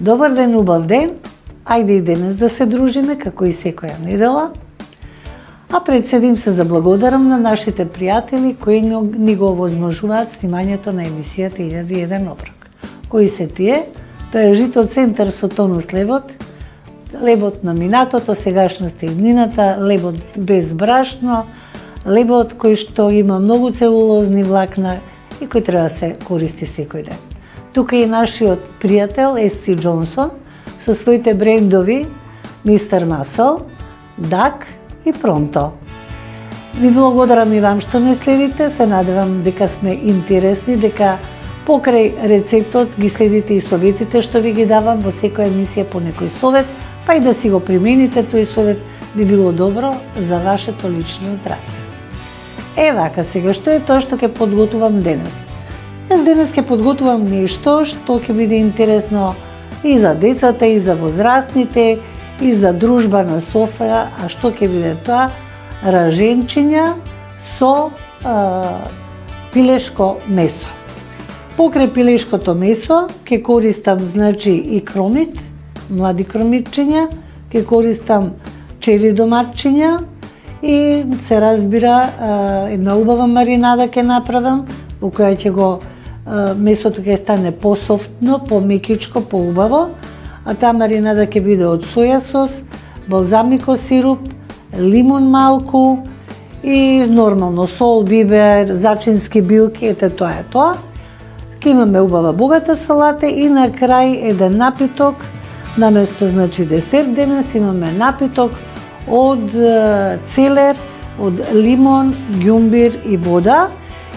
Добар ден, убав ден. Ајде и денес да се дружиме, како и секоја недела. А пред се да се заблагодарам на нашите пријатели кои ни го овозможуваат снимањето на емисијата 1001 оброк. Кои се тие? Тоа е Жито центар со тонус лебот, лебот на минатото, сегашноста и днината, лебот без брашно, лебот кој што има многу целулозни влакна и кој треба да се користи секој ден. Тука и нашиот пријател SC Johnson со своите брендови Mr. Muscle, DAC и Pronto. Ви благодарам и вам што не следите, се надевам дека сме интересни, дека покрај рецептот ги следите и советите што ви ги давам во секоја емисија по некој совет, па и да си го примените тој совет би било добро за вашето лично здравје. Вака сега, што е тоа што ќе подготувам денес? Јас денес ќе подготувам нешто што ќе биде интересно и за децата, и за возрастните, и за дружба на софа, а што ќе биде тоа? Раженчиња со пилешко месо. Покрај пилешкото месо ќе користам и кромит, млади кромитчиња, ќе користам чели доматчиња и се разбира една убава маринада ќе направам, во која ќе го месото ќе стане пософтно, помекичко, поубаво, а таа маринада ќе биде од соја сос, балзамико сируп, лимун малку и нормално сол, бибер, зачински билки, ете тоа е тоа. Ке имаме убава богата салата и на крај еден напиток, наместо десерт денес имаме напиток од целер, од лимон, ѓумбир и вода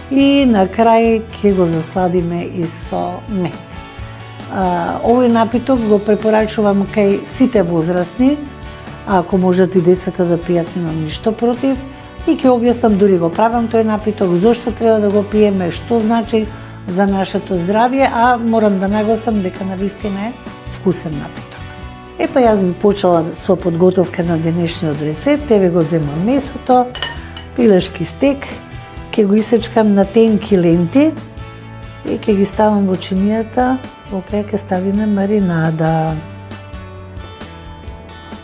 и на крај ќе го засладиме и со мед. Овој напиток го препорачувам кај сите возрастни, ако можат и децата да пијат, немам ништо против, и ќе објаснам дури го правам тој напиток, зошто треба да го пиеме, што значи за нашето здравје, а морам да нагласам дека навистина е вкусен напиток. Па јас би почела со подготовка на денешниот рецепт. Еве го земам месото, пилешки стек, ќе го исечкам на тенки ленти и ќе ги ставам во чинијата, во која ќе ставиме маринада.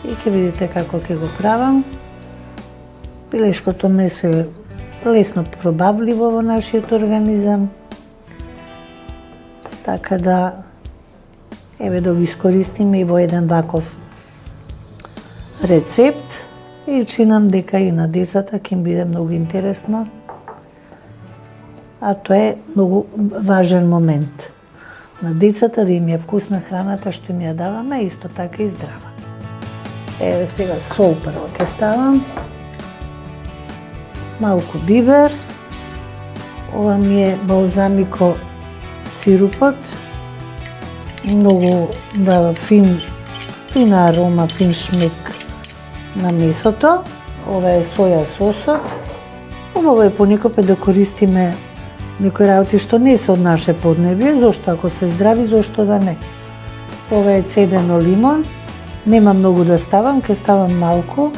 И ќе видите како ќе го правам. Пилешкото месо е лесно пробавливо во нашиот организам. Така да, еве да го искористиме и во еден ваков рецепт и чинам дека и на децата ќе им биде многу интересно. А тоа е многу важен момент. На децата да им е вкусна храната што им ја даваме, исто така и здрава. Еве сега сол прво ќе ставам. Малку бибер. Ова ми е балзамико сирупот. Многу дава фина арома, фин шмек на месото. Ова е соја сосот. Убаво е понекогаш да користиме некои работи што не се од наше поднебие, зошто ако се здрави, зошто да не. Ова е цедено лимон. Нема многу да ставам, ќе ставам малку.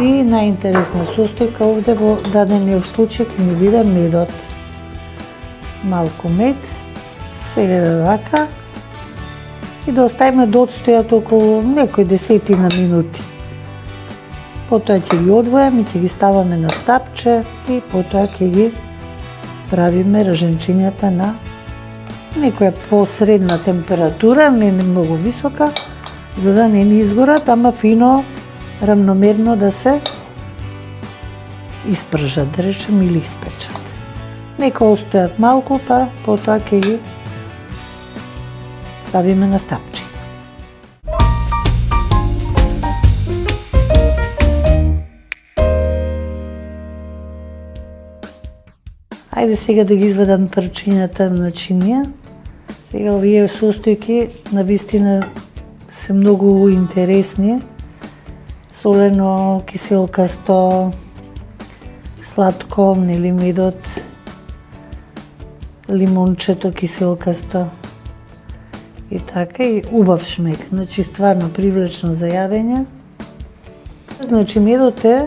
И најинтересна состојка овде во дадениот случај ќе ни биде медот. Малку мед. Сега е вака. И да оставиме да одстојат околу некои десетина минути. Потоа ќе ги одвојам и ќе ги ставаме на стапче и потоа ќе ги правиме раженчињата на некоја посредна температура, не многу висока, за да не ни изгорат, ама фино, рамномерно да се испржат, да речем, или испечат. Нека остојат малку, па потоа ќе ги ставиме на стапче. Ајде сега да ги извадам парчињата на чинија. Сега овие состојки навистина се многу интересни. Солено, киселкасто, сладко, нели медот, лимончето киселкасто и така, и убав шмек, значи стварно привлечно за јадење. Значи медот е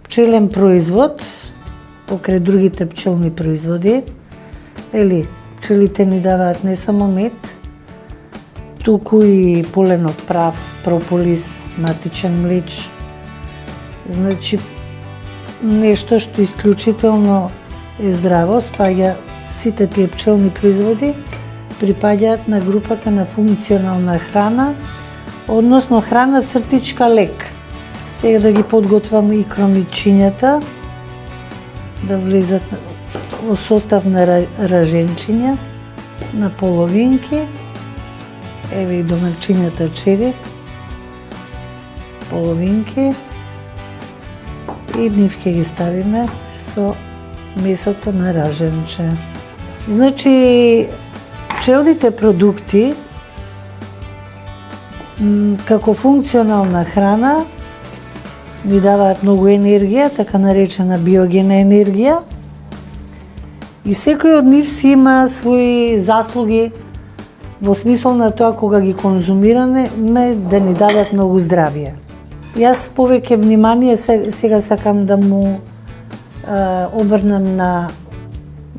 пчелен производ, покрај другите пчелни производи. Пчелите ни даваат не само мед, туку и поленов прав, прополис, матичен млеч. Значи, нешто што исклучително е здраво, спаѓа сите тие пчелни производи, припаѓаат на групата на функционална храна, односно храна цртичка лек. Сега да ги подготвам и кромичињата, да влезат во состав на раженчиња, на половинки. Еве и домачињата чери, половинки. И нив ќе ги ставиме со месото на раженче. Значи, пчелните продукти како функционална храна ни даваат многу енергија, така наречена биогена енергија. И секој од нив си има своји заслуги во смисол на тоа кога ги конзумираме да ни дадат многу здравје. Јас повеќе внимание сега сакам да му обрнам на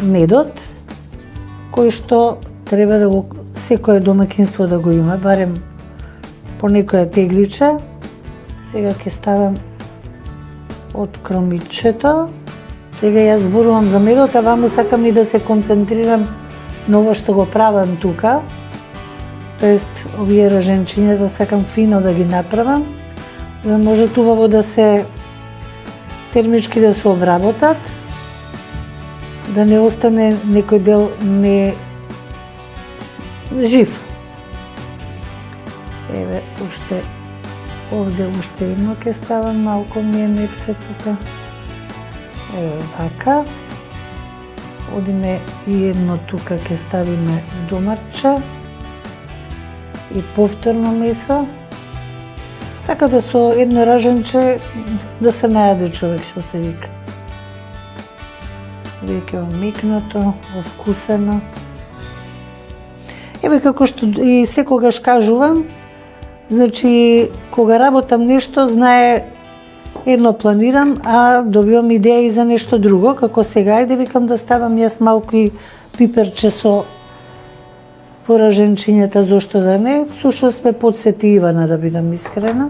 медот, кој што треба да го секое домаќинство да го има, барем по некоја тегличе. Сега ќе ставам од кромичето. Сега јас зборувам за медот, а ваму сакам и да се концентрирам на ова што го правам тука. Тоест, овие раженчињата сакам фино да ги направам, за да може убаво да се термички да се обработат, да не остане некој дел не жив. Еве, уште овде уште едно ќе ставам, малку ми е мевце тука. Еве вака. Одиме и едно тука ќе ставиме домарче и повторно месо. Така да со едно раженче да се најаде човек, што се вика. Веќе омикнато, овкусено. Еве како што и секогаш кажувам, значи кога работам нешто, знае едно планирам, а добивам идеја и за нешто друго, како сега ајде викам да ставам јас малку и пиперче со во раженчињата, зошто да не, всушност ме подсетивана да бидам искрена.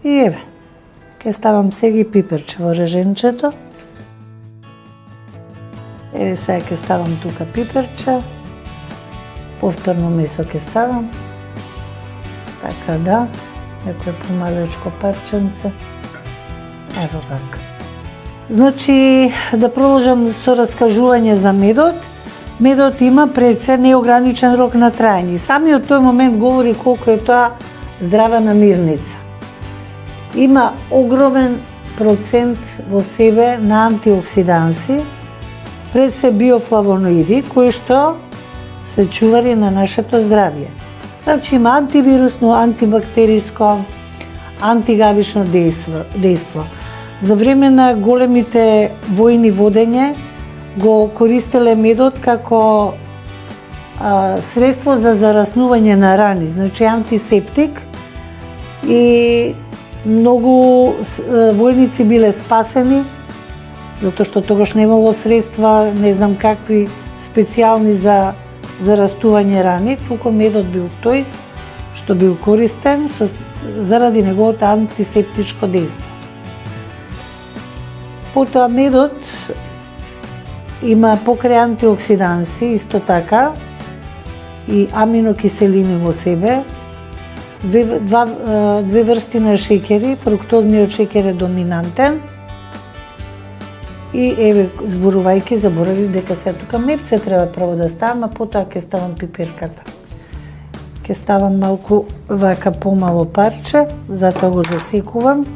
И еве, ќе ставам сега и пиперче во раженчето. Еве сега ќе ставам тука пиперче, повторно месо ќе ставам. Така да, некој помалечко парченце. Ево така. Значи, да продолжам со раскажување за медот. Медот има пред се неограничен рок на траење. Самиот тој момент говори колку е тоа здрава намирница. Има огромен процент во себе на антиоксиданси, пред се биофлавоноиди, кои што се чувари на нашето здравје. Значи има антивирусно, антибактериско, антигабично дејство. За време на големите војни водење го користеле медот како средство за зараснување на рани, значи антисептик, и многу војници биле спасени, затоа што тогаш немало средства, не знам какви специјални за зарастување рани, туку медот бил тој што бил користен заради неговото антисептичко дејство. Потоа медот има покрај антиоксиданси, исто така, и аминокиселини во себе, две врсти на шеќери, фруктозниот шеќер е доминантен, и еве, зборувајќи, заборавив дека се тука мевце треба прво да ставам, а потоа ќе ставам пиперката. Ќе ставам малку вака помало парче, затоа го засекувам.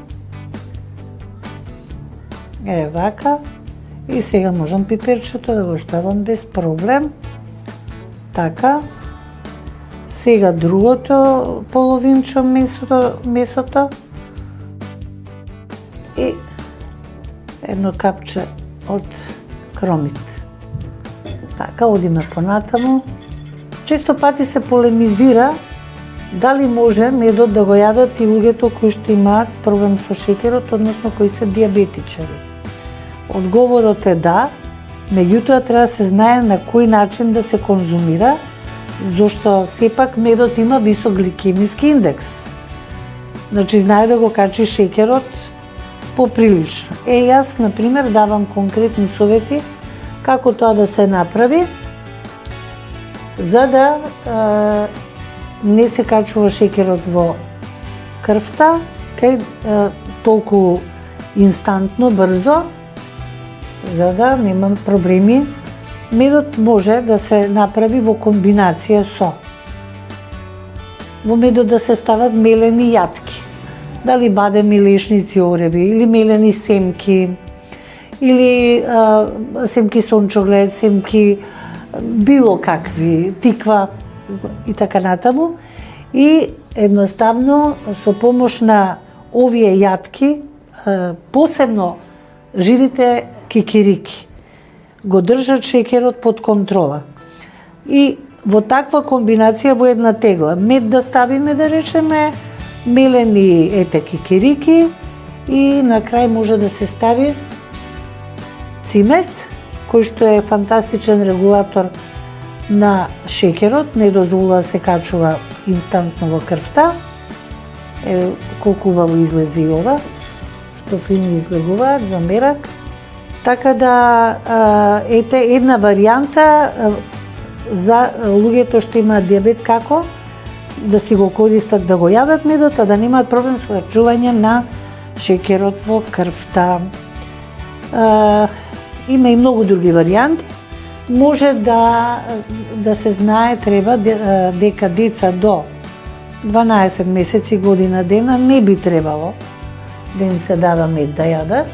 Еве вака. И сега можам пиперчето да го ставам без проблем. Така. Сега другото половинчо месото. И едно капче од кромит. Така, одиме понатаму. Често пати се полемизира дали може медот да го јадат и луѓето кои што имаат проблем со шеќерот, односно кои се диабетичари. Одговорот е да, меѓутоа треба да се знае на кој начин да се конзумира, зашто сепак медот има висок гликемиски индекс. Значи, знае да го качи шеќерот поприлично. Јас, например, давам конкретни совети како тоа да се направи, за да не се качува шеќерот во крвта, толку инстантно, брзо, за да немам проблеми. Медот може да се направи во комбинација со. Во медот да се стават мелени јатки. Дали бадеми, лешници, ореви, или мелени семки, или семки сончоглед, семки било какви, тиква и така натаму. И едноставно со помош на овие јатки, посебно живите кикирики, го држат шеќерот под контрола. И во таква комбинација во една тегла мед да ставиме, да речеме, мелени кикирики и на крај може да се стави цимет, кој што е фантастичен регулатор на шеќерот, не дозволува да се качува инстантно во крвта. Колку убаво излези ова, што фини излегуваат за мерак. Така да, ете една варијанта за луѓето што имаат дијабет, како да си го користат, да го јадат медот, а да немаат проблем со качување на шеќерот во крвта. Има и многу други варијанти. Може да се знае, треба дека деца до 12 месеци, година дена не би требало да им се дава мед да јадат.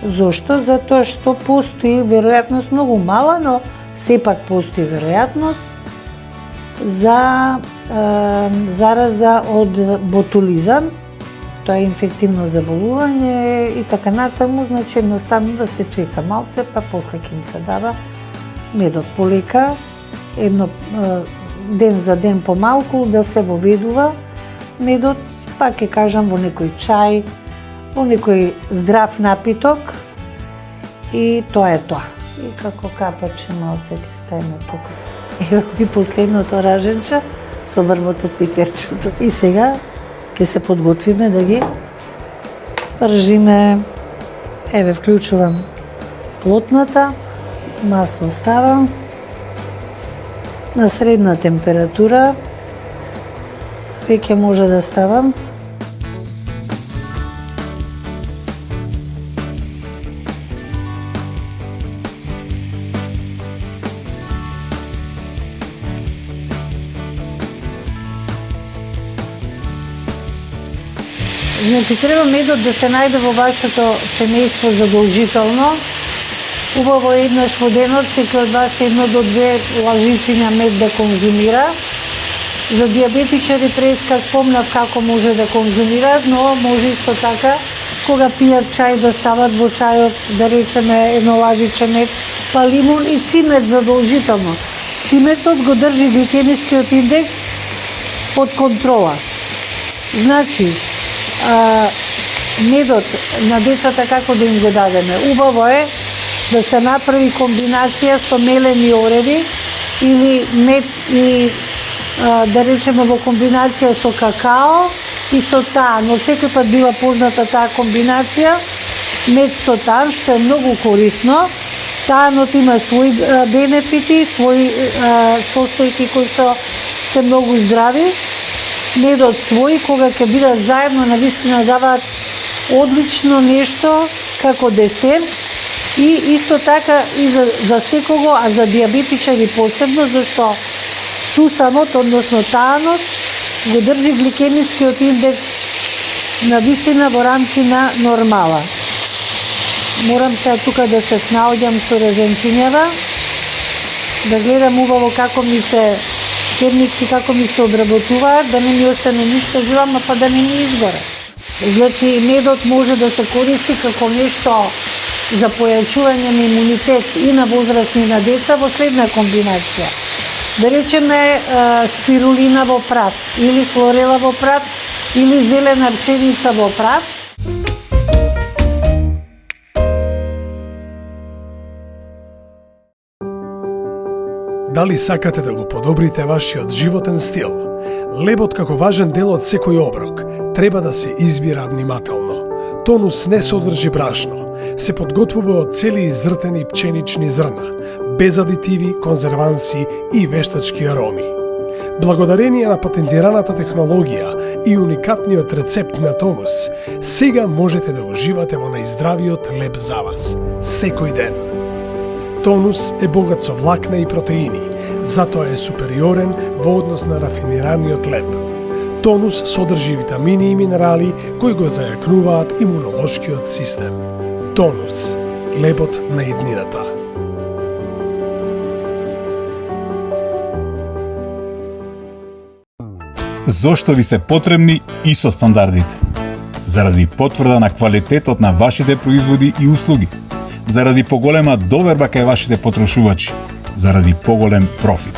Зошто? Затоа што постои веројатност, многу мала, но сепак постои веројатност за зараза од ботулизам. Тоа е инфективно заболување и така натаму, значи едноставно да се чека малце, па после ќе им се дава медот полека, едно ден за ден помалку да се воведува медот, па ќе кажам во некој чај, во некој здрав напиток и тоа е тоа. И како капаче малце ќе ставиме тука. Ево и последното раженче со врвото од пиперчето. И сега ќе се подготвиме да ги пржиме. Еве, вклучувам плотната, масло ставам на средна температура. Веќе може да ставам. Значи, треба медот да се најде во вашето семејство задолжително. Убаво еднаш во денот, секој од вас 1 до 2 лажичиња мед да конзумира. За дијабетичари преска спомнав како може да конзумираат, но може исто така, кога пијат чај, да стават во чајот, да речеме, 1 лажиче мед, па лимун и цимет задолжително.Циметот го држи гликемискиот индекс под контрола. Значи, медот на децата како да им го дадеме? Убаво е да се направи комбинација со мелени ореви или мед и да речеме во комбинација со какао и со таан. Но секој пат била позната таа комбинација мед со таан, што е многу корисно. Таанот има своји бенефити, своји состојки кои што се многу здрави. Медот свој, кога ќе бидат заедно, навистина даваат одлично нешто како десерт и исто така и за секого, а за дијабетичари посебно, зашто сусамот, односно таанот, го држи гликемискиот индекс навистина во рамки на нормала. Морам сега тука да се снаоѓам со реженчињава, да гледам убаво како ми се хемички, како ми се обработуваат, да не ми остане ништо живама, па да не ми изгоре. Значи, медот може да се користи како нешто за појачување на имунитет и на возрастни и на деца во следна комбинација. Да речеме спирулина во прат, или хлорела во прат, или зелена пшеница во прат. Дали сакате да го подобрите вашиот животен стил? Лебот како важен дел од секој оброк треба да се избира внимателно. Тонус не содржи брашно, се подготвува од цели изртени пченични зрна, без адитиви, конзерванси и вештачки ароми. Благодарение на патентираната технологија и уникатниот рецепт на Тонус, сега можете да уживате во најздравиот леб за вас, секој ден. Тонус е богат со влакна и протеини, затоа е супериорен во однос на рафинираниот леб. Тонус содржи витамини и минерали кои го зајакнуваат имунолошкиот систем. Тонус, лебот на иднината. Зошто ви се потребни ISO стандардите? Заради потврда на квалитетот на вашите производи и услуги, заради поголема доверба кај вашите потрошувачи, заради поголем профит.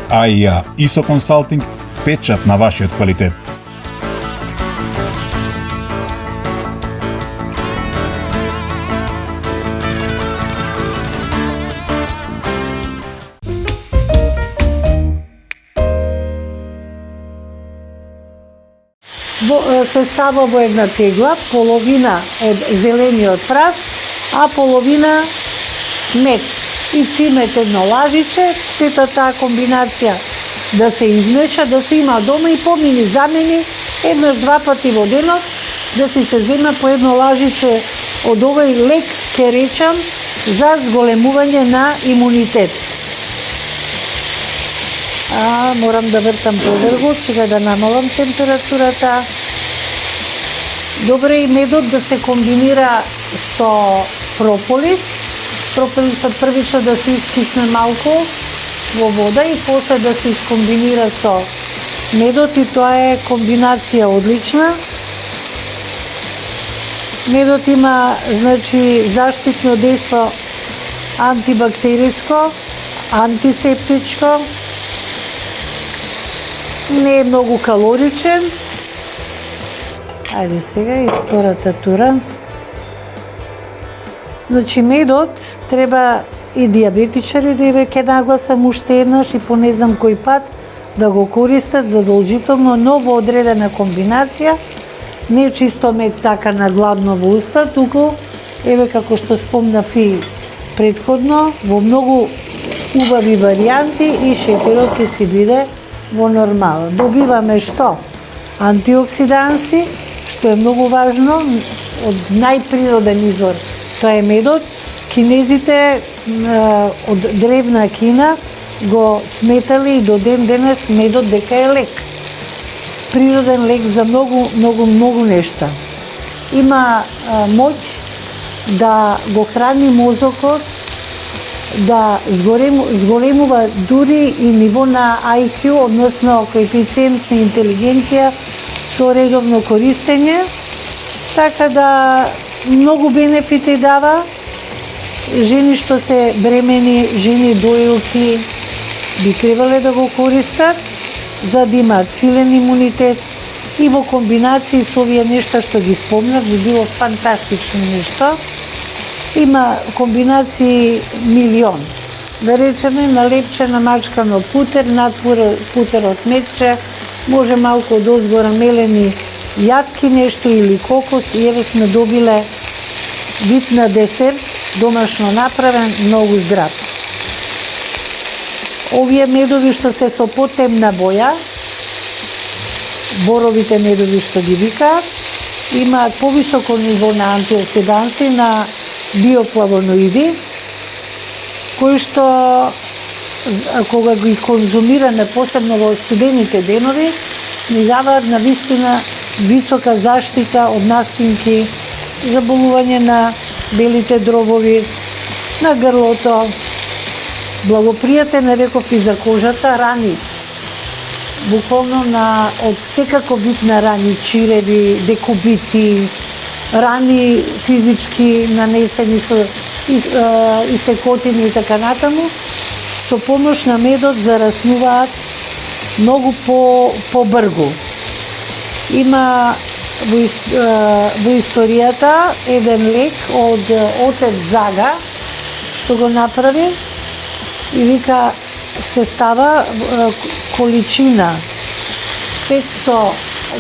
AIA ISO Consulting, печат на вашиот квалитет. Се става во една тегла, половина е зелениот прав, а половина мед и цимет едно лажиче, сета таа комбинација да се измеша, да се има дома и помини замени еднаш-два пати во денот, да си се зема по едно лажиче од овој лек, ке речам, за зголемување на имунитет. Морам да вртам повргот, сега да намалам температурата. Добре и медот да се комбинира со прополис. Прополисот првично да се искисне малку во вода и после да се искомбинира со медот и тоа е комбинација одлична. Медот има, значи, заштитно дејство антибактериско, антисептичко, не е многу калоричен. Ајде сега и втората тура. Значи медот треба и диабетичари да веќе нагласам уште еднаш и по не знам кој пат да го користат задолжително, но во одредена комбинација, не чисто мед така на гладно во уста, туку еве како што спомнав и претходно, во многу убави варијанти и шетерот ќе си биде во нормал. Добиваме што? Антиоксиданси, што е многу важно, од најприроден извор. Тоа е медот. Кинезите од древна Кина го сметали и до ден денес медот дека е лек. Природен лек за многу нешта. Има моќ да го храни мозокот, да зголемува дури и ниво на IQ, односно коефициент на интелигенција со редовно користење, така да многу бенефити дава. Жени што се бремени, жени доилки би требале да го користат за да имаат силен имунитет и во комбинација со овие нешта што ги спомнав, би било фантастично нешто. Има комбинации милион. Да речеме, на лепче намачкано путер, надвор путерот мече, може малку од озгора мелени јатки нешто или кокос и еве сме добиле вид на десерт, домашно направен, многу здрав. Овие медови што се со потемна боја, боровите медови што ги викаат, имаат повисоко ниво на антиоксиданси, на биофлавоноиди, кои што кога ги конзумираме посебно во студените денови, ни даваат на вистина висока заштита од настинки, заболување на белите дробови, на грлото, благопријатен е, реков, и за кожата, рани, буквално од секако вид на рани, чиреви, декубити, рани физички нанесени со истекотини и така натаму, со помош на медот зараснуваат многу побргу. Има во историјата еден лек од отец Зага, што го направи и вика се става количина 500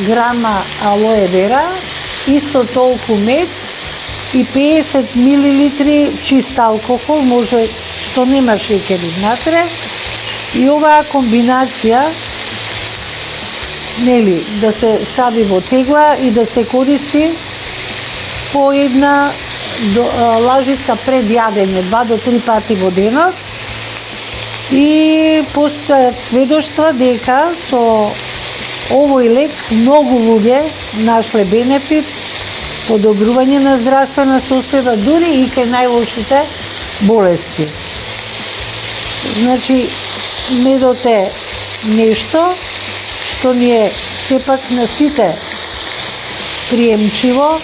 грама алоe вера, исто толку мед и 50 милилитри чист алкохол, може што нема шеќер внатре. И оваа комбинација, нели, да се стави во тегла и да се користи по една лажица пред јадење, 2 до 3 пати во денот. И постојат сведоштва дека со овој лек многу луѓе нашле бенефит, подобрување на здравствена состојба, дури и кај најлошите болести. Значи, медот е нешто што ни е сепак на сите приемчиво,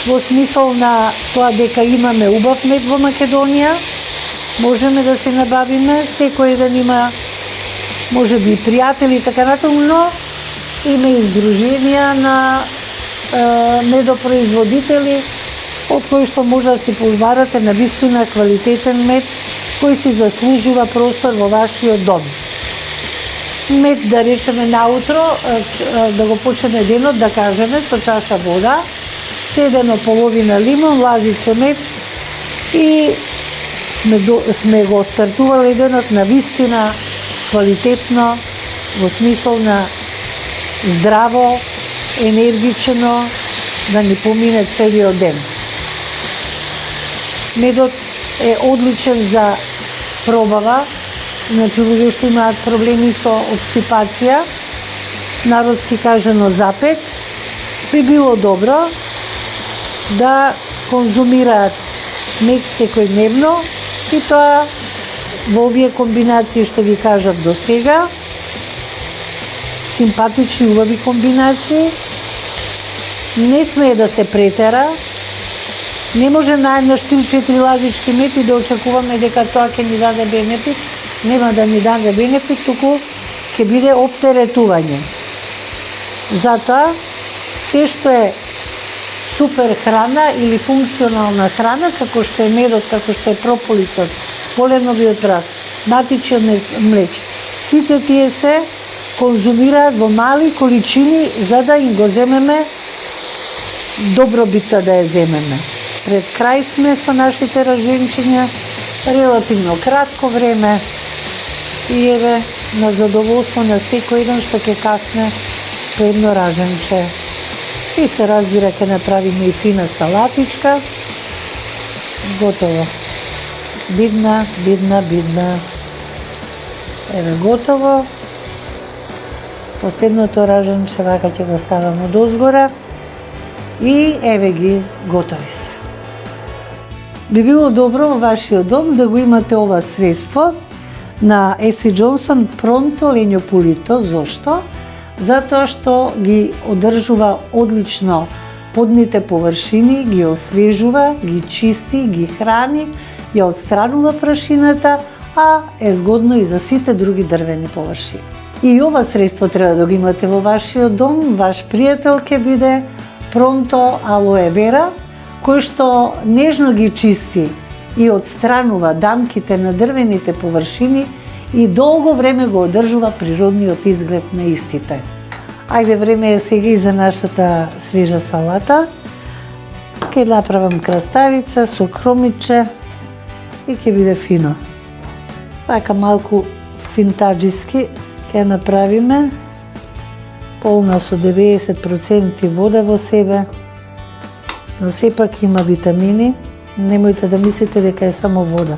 во смисол на тоа дека имаме убав мед во Македонија, можеме да се набавиме, секој ден има може би пријатели и така натаму, но има и здруженија на медопроизводители од кои што може да си позбарате на вистина квалитетен мед кој си заслужува простор во вашиот дом. Мед, да речеме наутро, да го почне денот, да кажеме, со чаша вода, седено половина лимон, лажиче мед и сме го стартували денот на вистина квалитетно, во смисол на здраво, енергично, да ни помине целиот ден. Медот е одличен за пробава, значи луѓе што имаат проблеми со обстипација, народски кажано запет, би било добро да конзумираат мед секојдневно и тоа во овие комбинации што ги кажав до сега, симпатични, убави комбинации, не смее да се претера, не може наеднаш 3-4 лазички мед и да очекуваме дека тоа ќе ни даде бенефит, нема да ни даде бенефит, туку ќе биде оптеретување. Затоа, се што е супер храна или функционална храна, како што е медот, како што е прополисот, поленовиот прах, матичен млеч, сите тие се конзумираат во мали количини за да им го земеме добробитта да ја земеме. Пред крај сме со нашите раженчиња, релативно кратко време и еве на задоволство на секој еден што ќе касне по едно раженче. И се разбира ќе направиме и фина салатичка. Готово. Бидна. Еве готово. Последното раженче вака ќе го ставам одозгора и еве ги готови се. Би било добро во вашиот дом да го имате ова средство на Еси Джонсон Пронто Лењо Пулито. Зошто? Затоа што ги одржува одлично подните површини, ги освежува, ги чисти, ги храни, ја отстранува прашината, а е згодно и за сите други дрвени површини. И ова средство треба да го имате во вашиот дом. Ваш пријател ќе биде Пронто Алоe Вера, кој што нежно ги чисти и отстранува дамките на дрвените површини и долго време го одржува природниот изглед на истите. Ајде, време е сега и за нашата свежа салата. Ќе направам краставица со кромиче и ќе биде фино. Така малку финтаджиски ќе направиме, полна со 90% вода во себе, но сепак има витамини, немојте да мислите дека е само вода.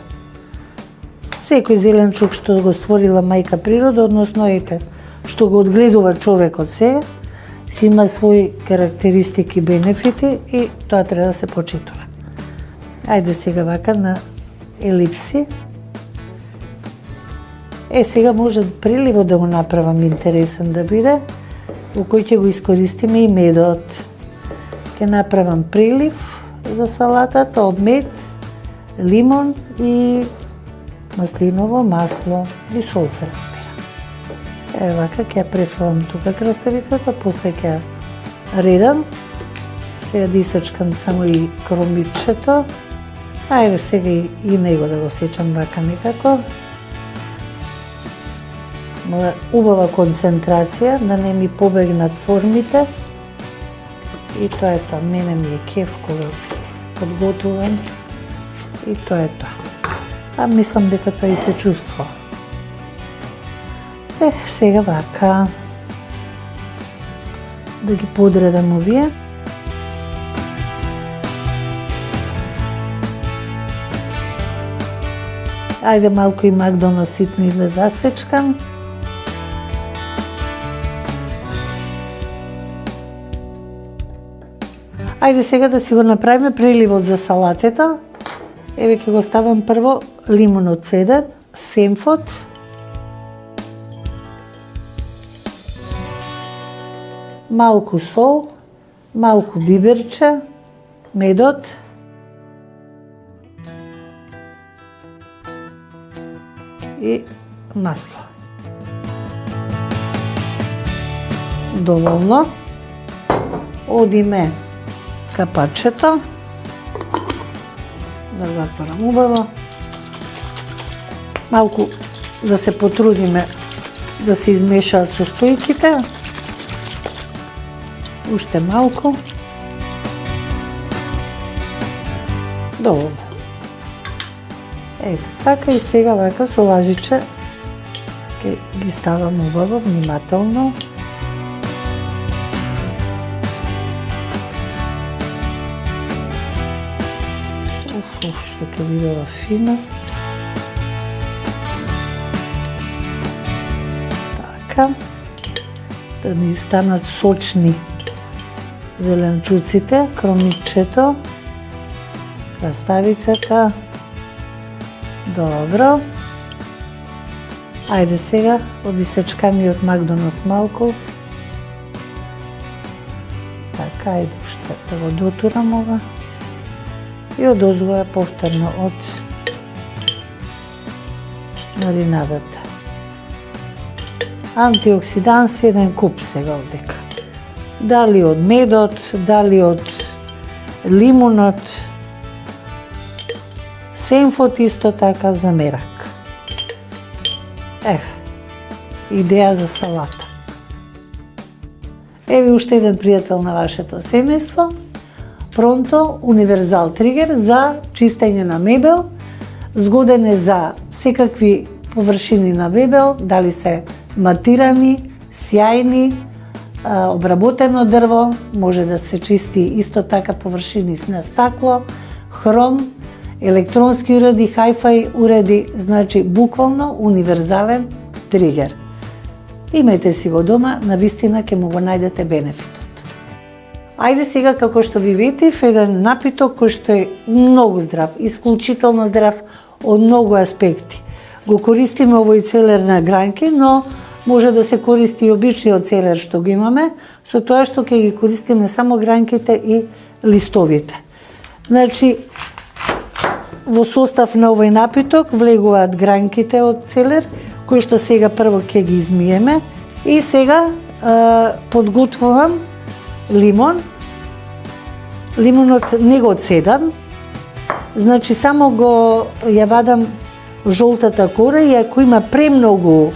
Секој зеленчук што го створила мајка природа, односно ете, што го одгледува човекот сега, си има своји карактеристики, бенефити и тоа треба да се почитува. Ајде сега вака на елипси. Сега може приливот да го направам интересен да биде, во кој ќе го искористиме и медот. Ќе направам прилив за салатата од мед, лимон и маслиново масло и сол се разбира. Еве вака ќе префрлам тука краставицата, после ќе редам. Сега да исачкам само и кромичето. Ајде сега и него да го сечам вака некако. Мора убава концентрација, да не ми побегнат формите. И тоа е тоа. Мене ми е кеф кога подготувам. И тоа е тоа. А мислам дека тоа и се чувства. Сега вака да ги подредам овие. Ајде малку и Макдонал ситни да засечкам. Ајде сега да си го направиме преливот за салатата. Еве ќе го ставам прво лимонот цеден, семфот, малку сол, малку биберче, медот, и масло. Доволно. Одиме капачето. Да затворам убаво. Малку да се потрудиме да се измешаат состојките. Уште малку. Доволно. Ето така и сега вака со лажиче ќе ги ставам убаво, внимателно. Што ќе бидува фино. Така. Да ни станат сочни зеленчуците, кромичето, краставицата. Добро. Ајде сега од исечканиот Макдоналс малку. Така, ајде уште да го дотурам ова. И одозго повторно од маринадата. Антиоксиданси еден куп сега овдека. Дали од медот, дали од лимонот, семфот исто така за мерак. Еве, идеја за салата. Еве уште еден пријател на вашето семејство. Пронто универзал тригер за чистење на мебел. Згоден е за секакви површини на мебел, дали се матирани, сјајни, обработено дрво, може да се чисти исто така површини на стакло, хром, електронски уреди, хајфај уреди, значи буквално универзален тригер. Имајте си го дома, навистина ќе му го најдете бенефитот. Ајде сега, како што ви ветив, еден напиток кој што е многу здрав, исклучително здрав од многу аспекти. Го користиме овој целер на гранки, но може да се користи и обичниот целер што го имаме, со тоа што ќе ги користиме само гранките и листовите. Значи, во состав на овој напиток влегуваат гранките од целер, кои што сега прво ќе ги измиеме, и сега подготвувам лимон. Лимонот не го цедам, значи само го ја вадам жолтата кора, и ако има премногу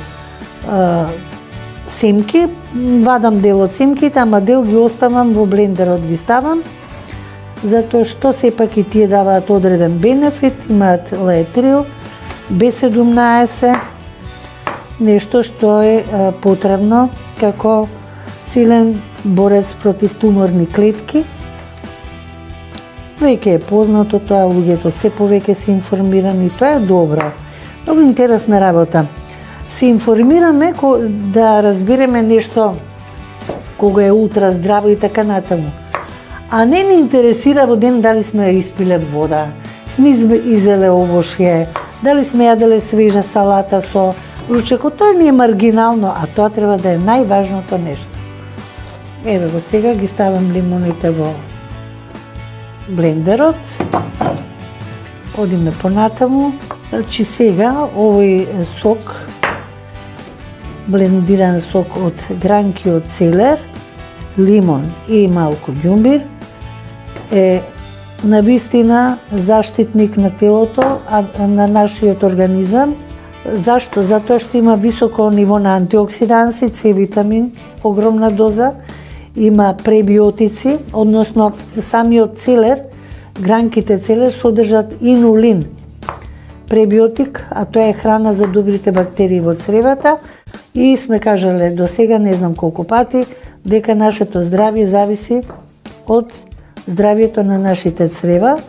семки, вадам дел од семките, ама дел ги оставам во блендерот, ги ставам, затоа што сепак и тие даваат одреден бенефит, имаат лаетрил, B17, нешто што е потребно како силен борец против туморни клетки. Веќе е познато тоа, луѓето се повеќе се информирани, тоа е добро. Многу интересна работа. Се информираме да разбереме нешто кога е утра здраво и така натаму. А не ни интересира во ден дали сме испиле вода, сме изеле овошје, дали сме јаделе свежа салата со ручеко. Тоа не е маргинално, а тоа треба да е најважното нешто. Еве го сега ги ставам лимоните во блендерот. Одиме понатаму. Значи сега овој сок, блендиран сок од гранки од целер, лимон и малку ѓумбир, е навистина заштитник на телото, на нашиот организам, Зашто? Затоа што има високо ниво на антиоксиданси, С витамин, огромна доза, има пребиотици, односно самиот целер, гранките целер содржат инулин, пребиотик, а тоа е храна за добрите бактерии во цревата, и сме кажале до сега, не знам колку пати, дека нашето здравје зависи од здравјето на нашите црева.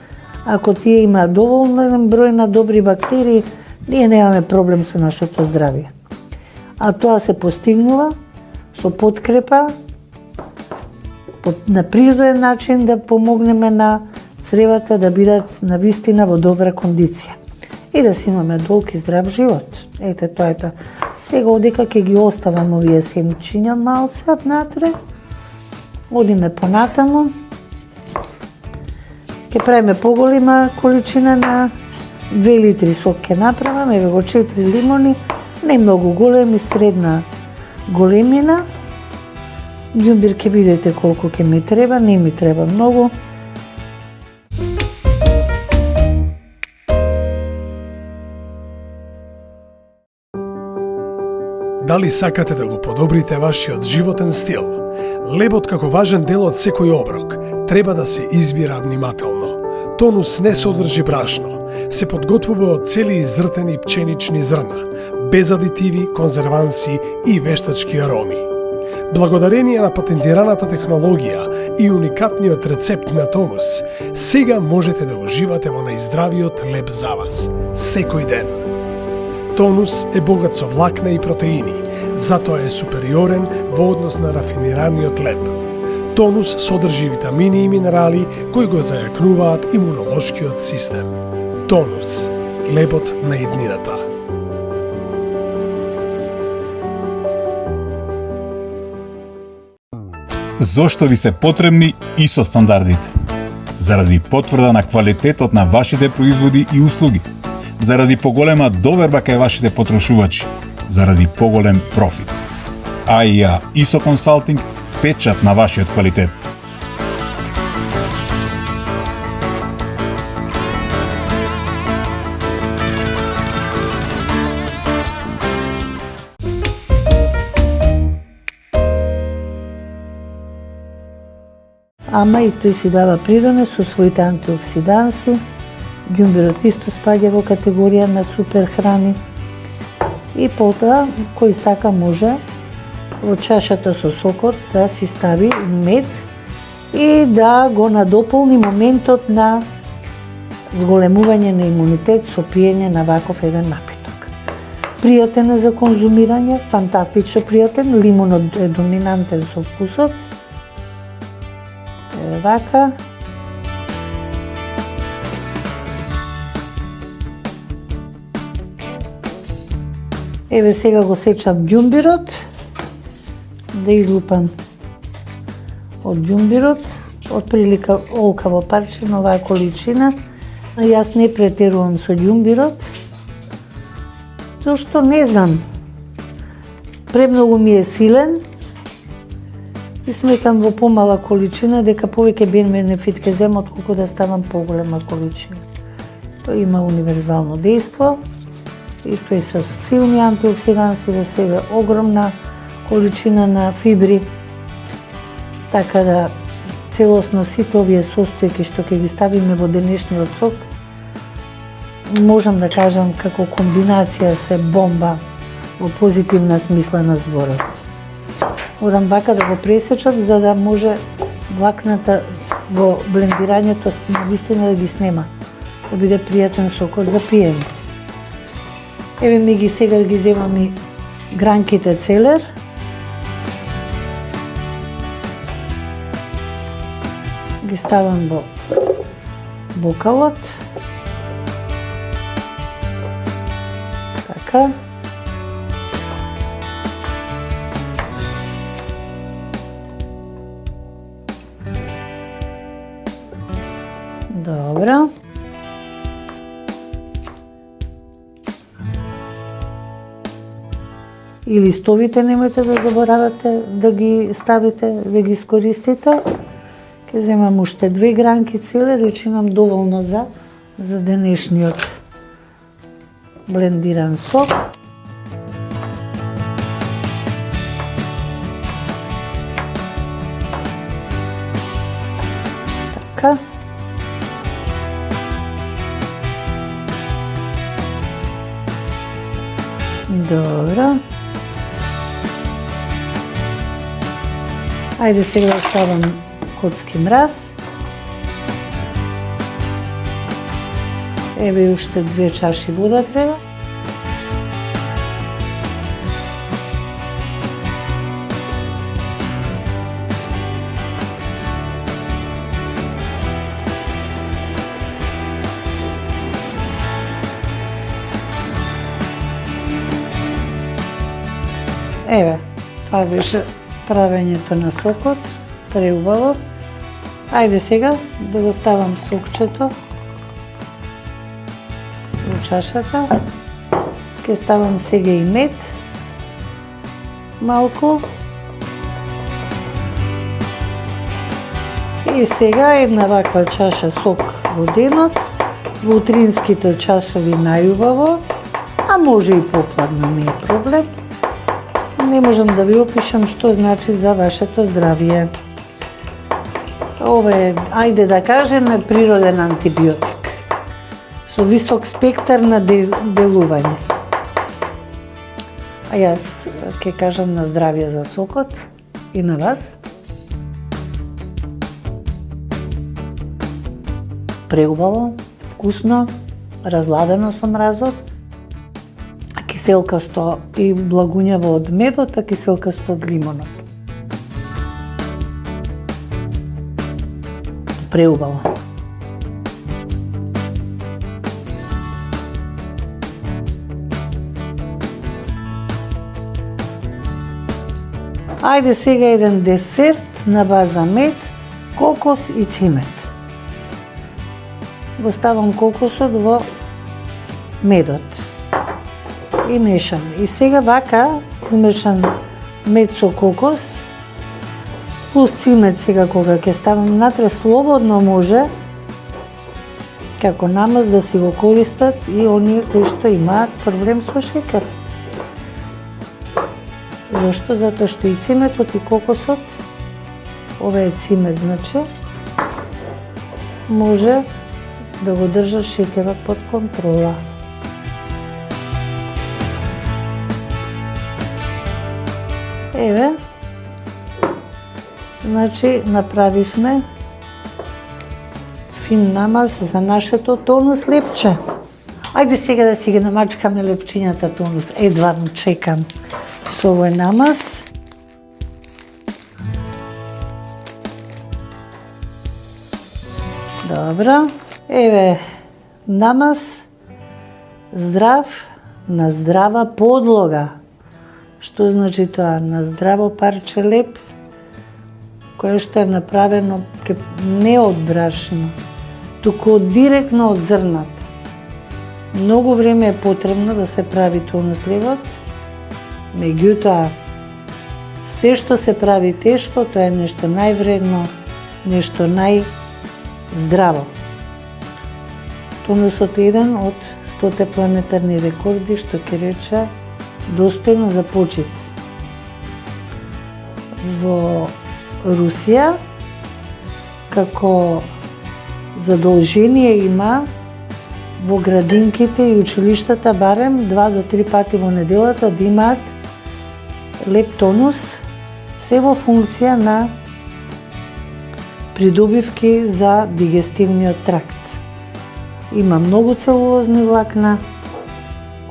Ако тие има доволен број на добри бактерии, ние немаме проблем со нашето здравје. А тоа се постигнува со подкрепа, на природен начин да помогнеме на цревата да бидат на вистина во добра кондиција и да си имаме долг и здрав живот. Ете, тоа е тоа. Сега одека ќе ги оставам овие семчиња малце внатре, одиме понатаму, ќе правиме поголема количина на 2 литри сок ќе направам, еве го 4 лимони, не многу големи, средна големина. Ѓумбир ќе видите колку ќе ми треба, не ми треба многу. Дали сакате да го подобрите вашиот животен стил? Лебот како важен дел од секој оброк треба да се избира внимателно. Тонус не содржи брашно, се подготвува од цели изртени пченични зрна, без адитиви, конзерванси и вештачки ароми. Благодарение на патентираната технологија и уникатниот рецепт на Тонус, сега можете да уживате во најздравиот леб за вас, секој ден. Тонус е богат со влакна и протеини, затоа е супериорен во однос на рафинираниот леб. Тонус содржи витамини и минерали кои го зајакнуваат имунолошкиот систем. Тонус, лебот на иднината. Зошто ви се потребни ISO стандардите? Заради потврда на квалитетот на вашите производи и услуги, заради поголема доверба кај вашите потрошувачи, заради поголем профит. AIA ISO Consulting, печат на вашиот квалитет. Ама и тој си дава придонес со своите антиоксиданси. Ѓумбирот исто спаѓа во категорија на супер храни. И потоа, кој сака може во чашата со сокот да си стави мед и да го надополни моментот на зголемување на имунитет со пиење на ваков еден напиток. Пријатен е за конзумирање, фантастично пријатен, лимонот е доминантен со вкусот. Еве вака. Еве сега го сечам ѓумбирот, да излупам од ѓумбирот, од прилика олкаво парче на оваа количина. Јас не претерувам со ѓумбирот, зашто не знам, премногу ми е силен и сметам во помала количина дека повеќе бенефит ќе земам отколку да ставам поголема количина. Тој има универзално дејство и тој со силни антиоксиданси во себе, огромна количина на фибри, така да целосно сите овие состојки што ќе ги ставиме во денешниот сок, можам да кажам како комбинација се бомба во позитивна смисла на зборот. Морам вака да го пресечам за да може влакната во блендирањето навистина да ги снема, да биде пријатен сокот за пиење. Еве ми ги сега ги земам и гранките целер. Ги ставам во бокалот. Така. Добро. И листовите немојте да заборавате да ги ставите, да ги искористите. Ке земам уште 2 гранки целер и чинам доволно за денешниот блендиран сок. Така. Добро. Ајде сега да ставам коцки мраз. Еве уште 2 чаши вода треба. Еве, тоа беше правењето на сокот, преубаво. Ајде сега да го ставам сокчето во чашата. Ке ставам сега и мед, малку. И сега една ваква чаша сок во денот, во утринските часови најубаво, а може и попладно, не е проблем. Не можам да ви опишам што значи за вашето здравје. Ова е, ајде да кажеме, природен антибиотик со висок спектар на делување. А јас ќе кажам на здравје за сокот и на вас. Преубаво, вкусно, разладено со мразот, киселкасто и благуњаво од медот, а киселкасто од лимонот. Преубаво. Ајде сега еден десерт на база мед, кокос и цимет. Го ставам кокосот во медот и мешам. И сега вака измешан мед со кокос плюс цимет сега кога ќе ставам внатре, слободно може како намаз да си го користат и оние кои што имаат проблем со шекерот. Зошто? Затоа што ициметот и кокосот, ова е цимет, значи, може да го држат шекерот под контрола. Еве, значи, направивме фин намаз за нашето тонус лепче. Ајде сега да си ги намачкаме лепчињата тонус. Едварно чекам со овој намаз. Добро. Еве, намаз здрав на здрава подлога. Што значи тоа? На здраво парче леп, кое што е направено не од брашно, туку директно од зрнат. Многу време е потребно да се прави тонус лебот, меѓутоа, се што се прави тешко, тоа е нешто највредно, нешто најздраво. Тонусот е еден од 100 планетарни рекорди, што ќе рече достојно за почит. Во Русија, како задолжение има во градинките и училиштата барем 2 до 3 пати во неделата да имаат леп тонус, се во функција на придобивки за дигестивниот тракт. Има многу целулозни влакна,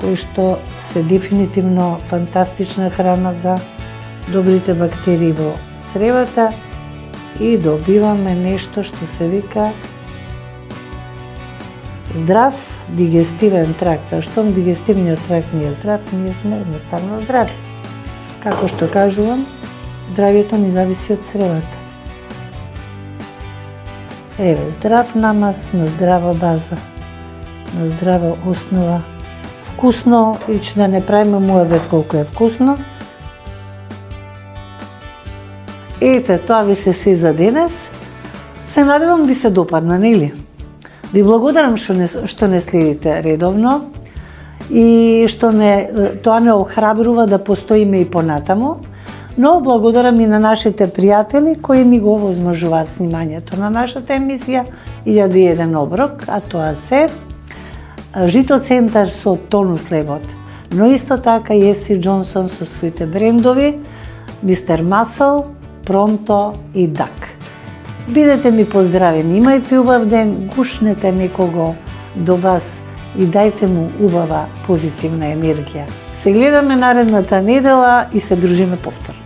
кои што се дефинитивно фантастична храна за добрите бактерии во цревата и добиваме нешто што се вика здрав дигестивен тракт. А штом дигестивниот тракт не е здрав, ние сме едноставно здрави. Како што кажувам, здравјето ни зависи од цревата. Еве, здрав намаз на здрава база, на здрава основа. Вкусно, и че да не правиме муабет колку е вкусно. Ете, тоа беше се за денес. Се надевам ви се допадна, нели? Ви благодарам што не следите редовно и што тоа не охрабрува да постоиме и понатаму, но благодарам и на нашите пријатели кои ни го овозможуваат снимањето на нашата емисија 1001 оброк, а тоа се Жито центар со Тонус Лебот, но исто така и Еси Джонсон со своите брендови Мистер Масъл, Пронто и Дак. Бидете ми поздравени, имајте убав ден, гушнете некого до вас и дајте му убава позитивна енергија. Се гледаме наредната недела и се дружиме повторно.